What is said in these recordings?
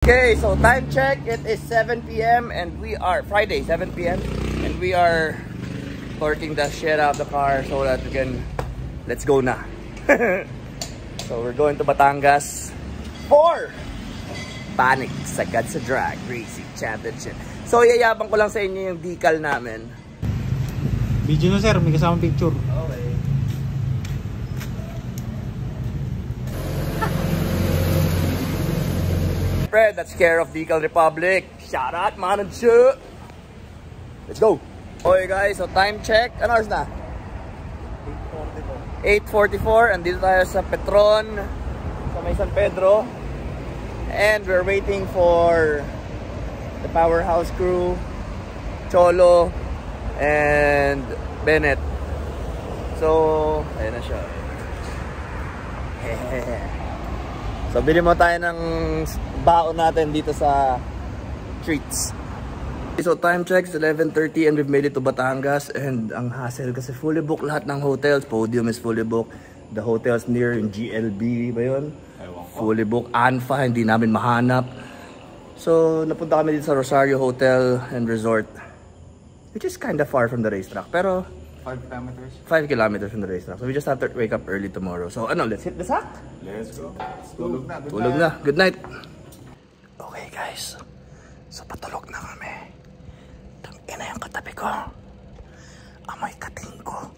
Okay, so time check, it is 7 p.m. and we are, Friday, 7 p.m. and we are parking the shit out of the car so that we can, let's go na. So we're going to Batangas for Panic Sagad sa Drag Racing Championship. So yayabang ko lang sa inyo yung decal namin. Video na sir, may kasamang picture. Okay. Fred, that's care of Decal Republic. Shout out, manager. Let's go. Okay guys, so time check. Ano oras na? 8:44. And dito tayo sa Petron, sa may San Pedro. And we're waiting for the Powerhouse crew, Cholo, and Bennett. So, ayun na siya. So, bili mo tayo ng baon natin dito sa treats. So, time checks 11:30 and we've made it to Batangas. And ang hassle kasi fully booked lahat ng hotels. Podium is fully booked. The hotels near in GLB ba yun? Fully booked. Anfa, hindi namin mahanap. So, napunta kami dito sa Rosario Hotel and Resort, which is kind of far from the racetrack. Pero 5 kilometers. 5 kilometers from the racetrack. So we just have to wake up early tomorrow. So ano, let's hit the sack? Let's go. Tulog na. Tulog na. Good night. Okay guys. So patulog na kami. Tangina yung katabi ko. Amoy kating ko.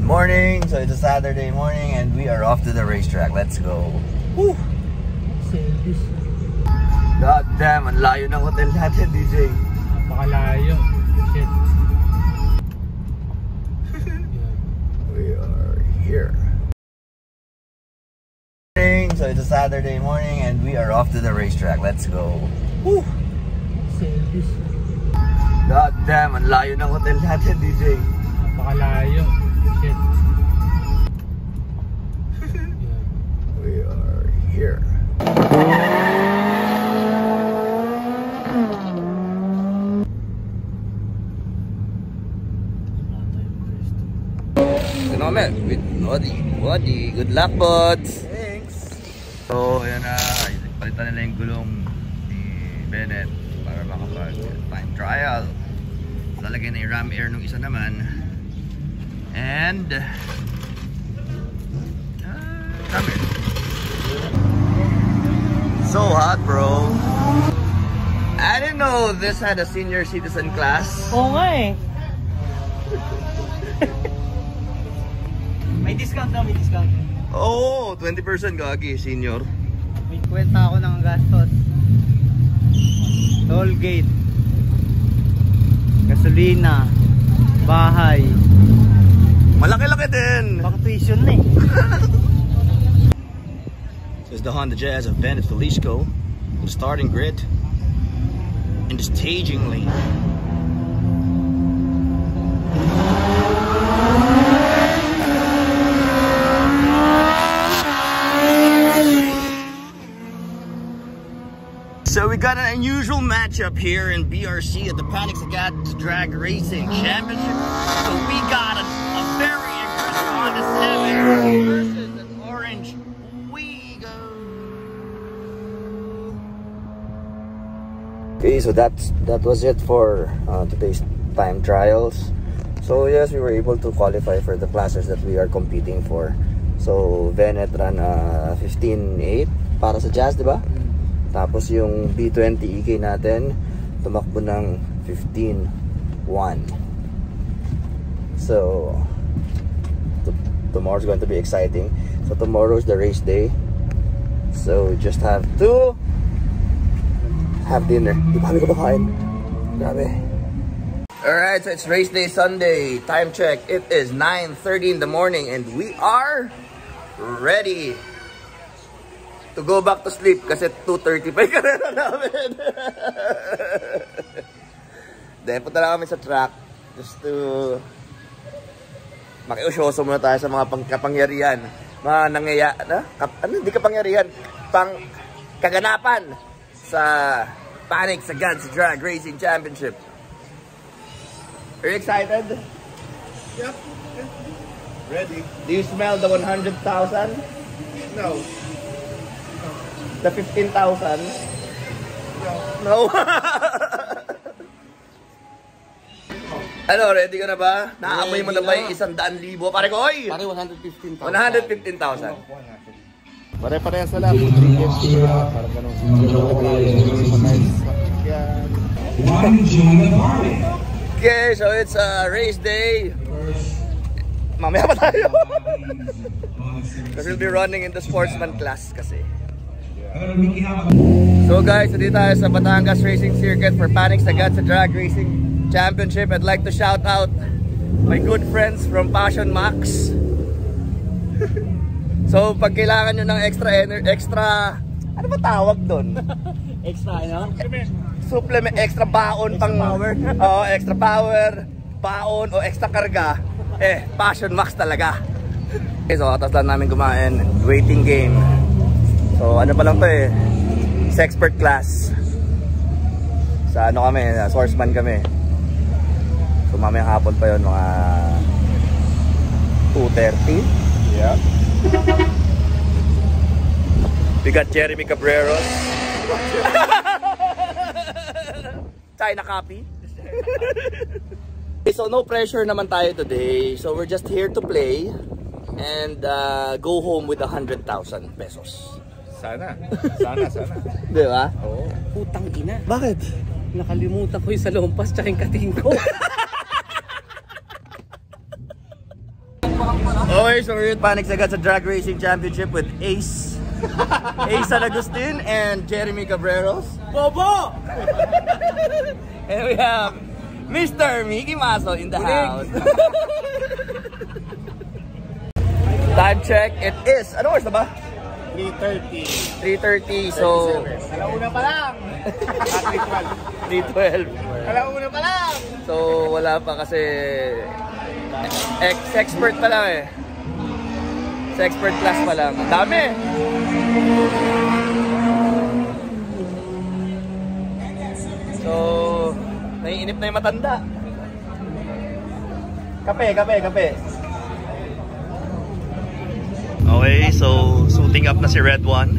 Morning. So it's a Saturday morning and we are off to the racetrack. Let's go. Woo! God damn, ang layo ng hotel natin, DJ. Napakalayo. Shit. We are here. So it's a Saturday morning and we are off to the racetrack. Let's go. Woo! God damn, ang layo ng hotel natin, DJ. Napakalayo. Shit. We are here. With Wadi. Good luck, buds. Thanks. So, ayan na. Palitan nila yung gulong ni Bennett para makapag-time trial. Lalagay na yung ram air nung isa naman. And ram air. So hot, bro. I didn't know this had a senior citizen class. Oo nga eh. May discount daw, may discount. Oh, 20% gagi, senior. May kwenta ako ng gastos. Toll gate, gasolina, bahay. Malaki-laki din. Baka tuition na eh. This is the Honda Jazz of Bennett Felicio. The starting grid. In the staging lane. So we got an unusual matchup here in BRC at the Panic Sagad Drag Racing Championship. So we got a very aggressive Honda Civic versus an orange Wigo. Okay, so that was it for today's time trials. So yes, we were able to qualify for the classes that we are competing for. So Bennett ran 15.8 para sa Jazz, di ba? Tapos yung B20 EK natin tumakbo ng 15.1. So tomorrow's going to be exciting. So tomorrow's the race day. So we just have to have dinner. Di ba kami kumakain? Grabe. Alright, so it's race day Sunday. Time check. It is 9:30 in the morning and we are ready to go back to sleep kasi 2:30 pa yung karera namin. Then, punta lang kami sa track just to makiusyoso muna tayo sa mga kapangyarihan. Mga hindi kapangyarihan, kaganapan sa Panic Sagad Drag Racing Championship. Are you excited? Yep. Ready. Do you smell the 100,000? No. The 15,000. No. Ano, ready ka na ba? Naaamoy mo na ba yung 100,000? Pare ko, oy! Pare 115,000. 115,000. Pare-parehas na lang. Parang ganun. Okay, so it's a race day. Mamaya pa tayo. Because we'll be running in the sportsman class kasi. So guys, dito tayo sa Batangas Racing Circuit for Panic Sagad sa Drag Racing Championship. I'd like to shout out my good friends from Passion Max. So pag kailangan nyo ng extra ano ba tawag doon? Extra ano? Supplement, extra baon pang power. Oo, extra power, baon o extra karga. Passion Max talaga. Okay, so katas lang namin kumain. Waiting game. So ano pa lang to sa expert class. Sa ano kami, swordsman kami. So mamayang hapon pa yun, mga 2:30. Yeah. We got Jeremy Cabreros. China copy. So no pressure naman tayo today. So we're just here to play and go home with 100,000 pesos. Sana. Di ba? Oo. Putang ina. Bakit? Nakalimutan ko yung sa lompas tsaka yung kating ko. Okay, so we're at Panic Sagad sa Drag Racing Championship with Ace San Agustin and Jeremy Cabreros. Bobo! And we have Mr. Mickey Maso in the house. Time check, it is, ano oras na ba? 3:30. 3:30, so... Alauna pa lang. 3:12. Alauna pa lang. So wala pa kasi... Expert pa lang sa expert class pa lang. Dami! So, naiinip na yung matanda. Kape. Okay, so suiting up na si Red One.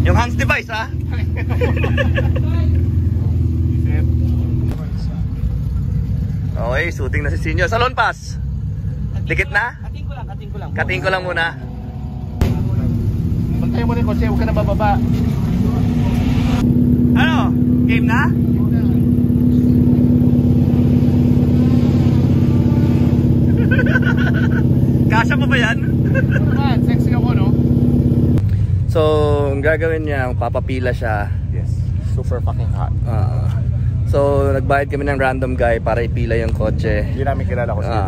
Yung hands device, ha? Okay, shooting na si Senior. Salon pass. Dikit na? Kating ko lang muna. Bantayan mo rin kotse, huwag ka na bababa. Ano? Game na? Kasya mo ba yan? Man, sexy ako, no? So, ang gagawin niya, papapila siya. Yes. Super fucking hot. So, nagbayad kami ng random guy para ipila yung kotse. Hindi namin kilala ko siya.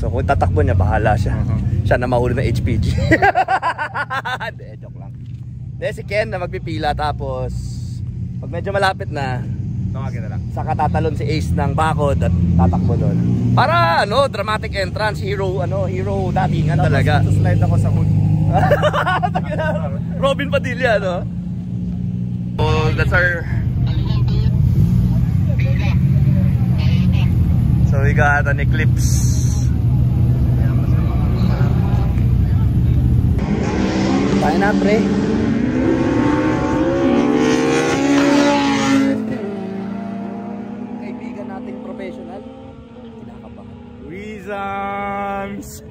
So, kung tatakbo niya, bahala siya. Siya na mahuli ng HPG. De, joke lang. De, si Ken na magpipila, tapos pag medyo malapit na, Tawagin na lang. saka tatalon si Ace ng bakod at tatakbo doon. Para, dramatic entrance, hero datingan talaga. Slide ako sa hood. Robin Padilla, no? So, that's our... So we got an eclipse. Tayo na, pre. Kaibigan nating professional. Kinakabahan. Reasons!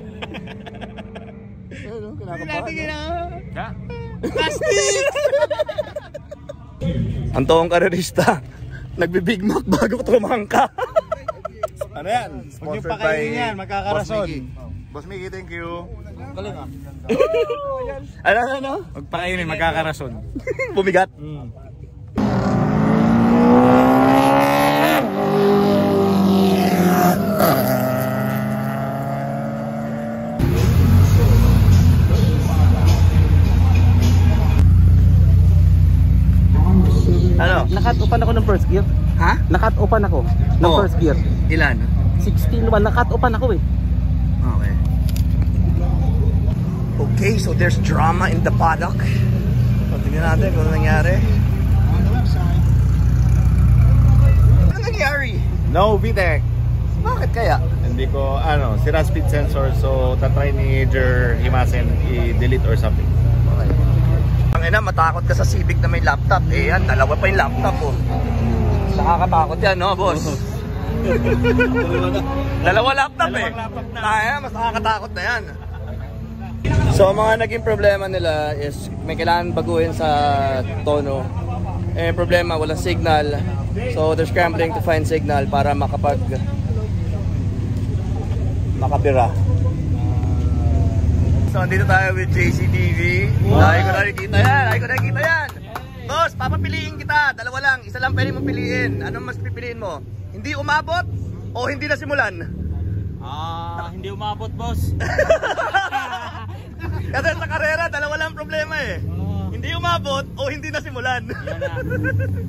Kinakabahan. Plastic! Ang toong karerista, nagbi-Big Mac bago tumangka. Ano yan? Huwag niyo pakainin yan, magkakarason. Boss Mickey, thank you. Galing ah. Ano? Huwag pakainin, magkakarason. Bumigat. Ano? Nakat-upan ako ng first gear. Ha? Nakat-upan ako ng Oo. first gear. Ilan? 16 naman, nakat-upan ako Okay. Okay, so there's drama in the paddock. So, tingnan natin kung ano nangyari. Ano nangyari? No VTEC. Bakit kaya? Hindi ko, sira speed sensor, so tatry ni Jer Himasen i-delete or something. Okay. Tangina, matakot ka sa Civic na may laptop. Eh yan, dalawa pa yung laptop oh. Nakakatakot yan, no, boss? Dalawa laptop eh. Tangina, mas nakakatakot na yan. So, mga naging problema nila is may kailangan baguhin sa tono. Eh, problema, walang signal. So, they're scrambling to find signal para makabira. So, andito tayo with JCTV. Lagi ko nakikita yan. Boss, papapiliin kita. Dalawa lang. Isa lang pwede mong piliin. Anong mas pipiliin mo? Hindi umabot o hindi nasimulan? Hindi umabot, boss. Kasi sa karera, dalawa lang problema eh. Hindi umabot o hindi nasimulan.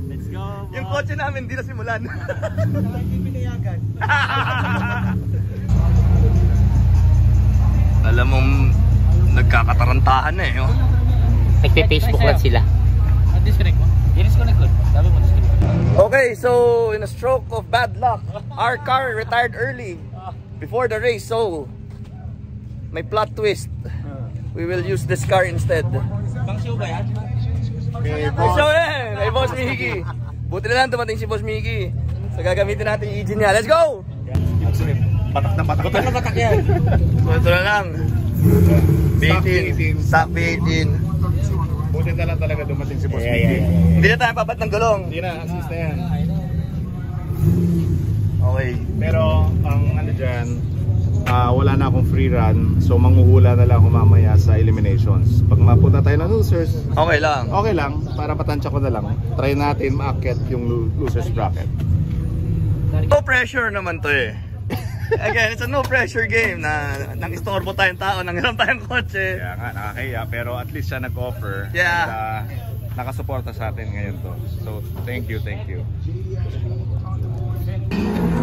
Let's go, boss. Yung kotse namin hindi nasimulan. Hindi pinayagan. Alam mong nagkakatarantahan eh. Oh. Nagpe-Facebook lang sila. Disconnect mo? I-disconnect ko. Sabi mo disconnect. Okay, so in a stroke of bad luck, our car retired early before the race. So, may plot twist. We will use this car instead. Bang show ba yan? So may Boss Mickey. Buti na lang dumating si Boss Mickey. So gagamitin natin yung engine niya. Let's go! Batak na batak. Batak na batak yan. So ito na lang. B18. Stock B18. Buti na lang talaga dumating si Boss Mickey. Hindi na tayo papat ng gulong. Hindi na, assist na yan. Okay. Pero ang ano dyan, wala na akong free run, so manghuhula na lang ako mamaya sa eliminations. Pag mapunta tayo ng losers, okay lang. Okay lang, para patansya ko na lang. Try natin maakyat yung losers bracket. No pressure naman to eh. Again, it's a no pressure game na nang istorbo tayong tao, nang hiram tayong kotse. Kaya nga, nakakaya, pero at least siya nag-offer. Yeah. And, nakasuporta sa atin ngayon to. So, thank you, thank you.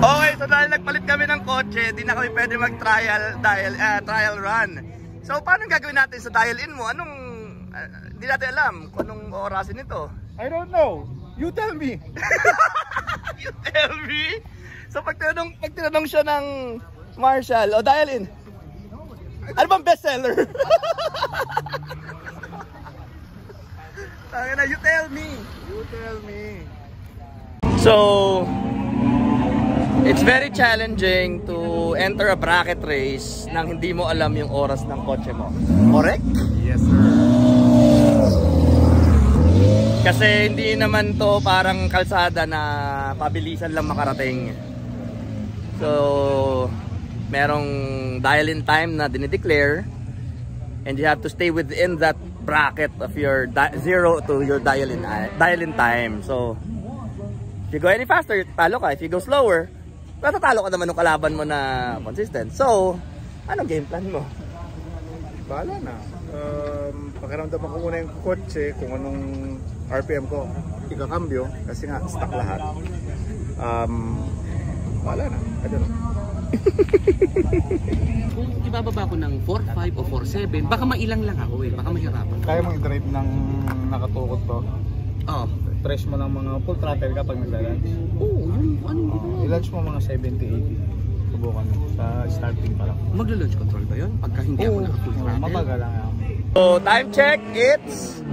Okay, so dahil nagpalit kami ng kotse, di na kami pwede trial run. So, paano gagawin natin sa dial-in mo? Anong, di natin alam kung anong orasin ito. I don't know. You tell me. You tell me? So, pag tinanong siya ng Marshall, o dial-in, ano bang bestseller? You tell me. You tell me. So, it's very challenging to enter a bracket race nang hindi mo alam yung oras ng kotse mo. Correct? Yes, sir. Kasi hindi naman to parang kalsada na pabilisan lang makarating. So, merong dial-in time na dinideclare and you have to stay within that bracket of your 0 to your dial-in time. So, if you go any faster, talo ka. If you go slower, natatalo ka naman ng kalaban mo na consistent. So, anong game plan mo? Bahala na. Pakiramdaman ko muna yung kotse kung anong RPM ko. Ikakambyo kasi nga stock lahat. Bahala na. I don't know. Kung ibababa ko ng 4.5 o 4.7, baka mailang lang ako eh. Baka mahirapan. Kaya mong i-drive ng nakatukot to? Oo. Press mo ng mga full throttle kapag nagla-launch? Oo, yung ano I-launch mo mga 70-80. Subukan mo sa starting pa lang. Magla-launch control ba yun? Pagka hindi ako naka-full throttle? Mabagal lang yan. So, time check, it's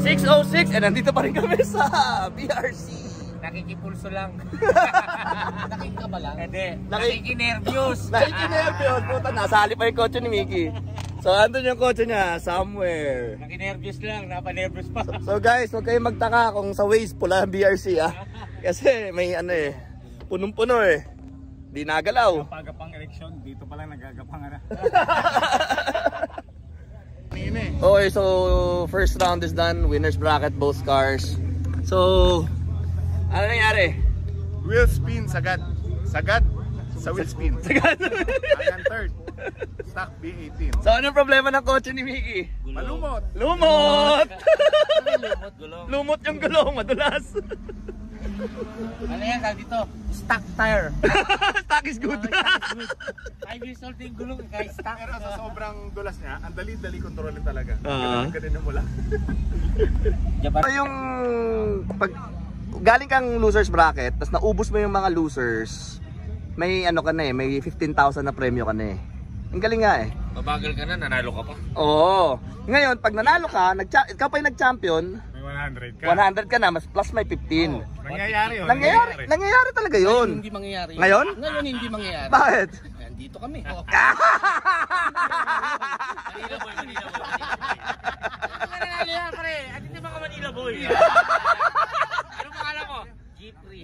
6:06 and nandito pa rin kami sa BRC. Nakikipulso lang. Nakika ba lang? Hindi. Nakikinervyos. Nakikinervyos. Puta, nasali pa yung kotse ni Mickey. So, andun yung kotse niya, somewhere. Nakinervyos lang, napanervyos pa. So guys, huwag kayong magtaka kung sa Waze pula ang BRC Kasi may ano eh, punong-puno eh. Di nagalaw. Pagapang eleksyon, dito pa lang nagagapang na. Okay, so first round is done. Winners bracket, both cars. So, ano nangyari? Wheel spin, sagad. Sagad sa wheel spin. Sagad. Hanggang third. Stock B18. So, anong problema ng kotse ni Mickey? Malumot. Lumot! Lumot, gulong. Lumot yung gulong, madulas. Ano yan, tawag dito? Stock tire. Stock is good. Ay, result yung gulong, guys. Stock. Pero sa sobrang dulas niya, ang dali-dali kontrolin talaga. Ganun mo lang. So, yung pag galing kang losers bracket, tapos naubos mo yung mga losers, may ano ka na eh, may 15,000 na premyo ka na eh. Ang galing nga eh. Mabagal ka na, nanalo ka pa. Oo. Ngayon, pag nanalo ka, ikaw pa yung nag-champion, May 100 ka. 100 ka na, mas plus may 15. Nangyayari yun. Nangyayari talaga yun. Hindi mangyayari. Ngayon? Ngayon hindi mangyayari. Bakit? Nandito kami. Manila boy, Manila boy. Ano ka nanalo yan, pare? At hindi ba ka Manila boy? Anong pangalan ko? Jeffrey.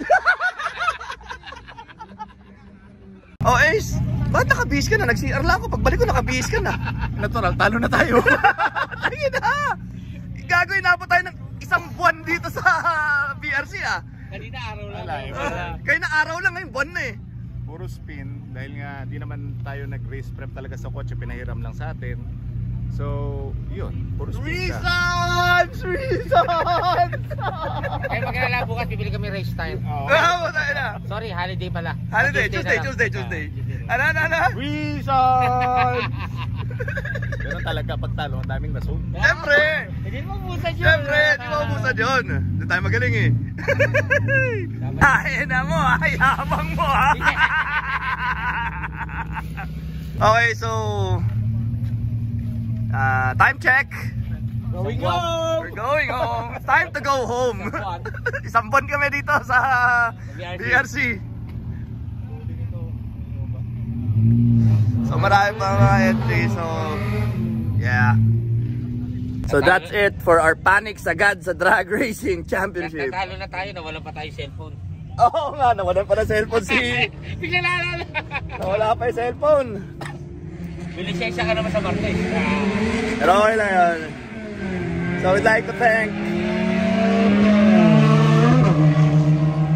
Oh, Ace, ba't nakabihis ka na? Nag-CR lang ako. Pagbalik ko, nakabihis ka na. Natural, talo na tayo. Ayun na! Gagawin na po tayo ng isang buwan dito sa BRC ah. Kanina araw lang. Kaya na araw lang ngayon, buwan na eh. Puro spin. Dahil nga di naman tayo nag-race prep talaga sa kotse. Pinahiram lang sa atin. So, yun. Puro spin ka. Reasons! Kaya magkala bukas, bibili kami race time. Oo, tayo na. Sorry, holiday pala. Holiday, Tuesday. Ano? Reasons! Ganun talaga pag talo, ang daming rason. Siyempre! Hindi mo busan yun. Siyempre, di mo ubusan yun. Hindi tayo magaling eh. Ay na mo, ayabang mo ha. Okay, so time check. Going home! We're going home. It's time to go home. Isang buwan kami dito sa BRC. So marami pa mga entry. So yeah. So that's it for our Panic Sagad sa Drag Racing Championship. Natalo na tayo, nawalan pa tayo cellphone. Oo nga, nawalan pa ng cellphone si... Bigla naalala. Nawala pa yung cellphone. Bilisensya ka naman sa Martes. Pero okay lang yun. So we'd like to thank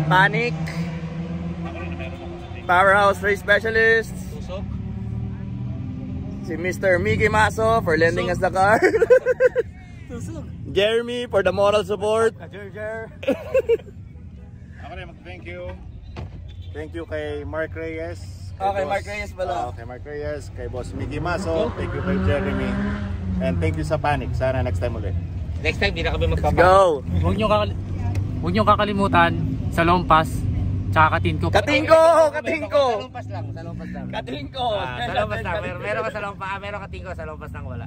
Panic, Powerhouse Race Specialist, Tusok. si Mr. Mickey Maso for lending us the car, Tusok. Jeremy for the moral support. Ako rin mag-thank you. Thank you kay Mark Reyes. Okay, Mark Reyes pala. Kay Mark Reyes, kay Boss Mickey Maso, thank you kay Jeremy. And thank you sa Panic. Sana next time ulit. Next time, di na kami Let's magpapakain. go! Huwag nyo kakalimutan sa Lompas, tsaka Katinko. Katingko! Sa Lompas lang, sa Lompas lang. Katingko! Sa Lompas lang. Meron ka sa Lompas, meron ka Katinko, sa Lompas lang wala.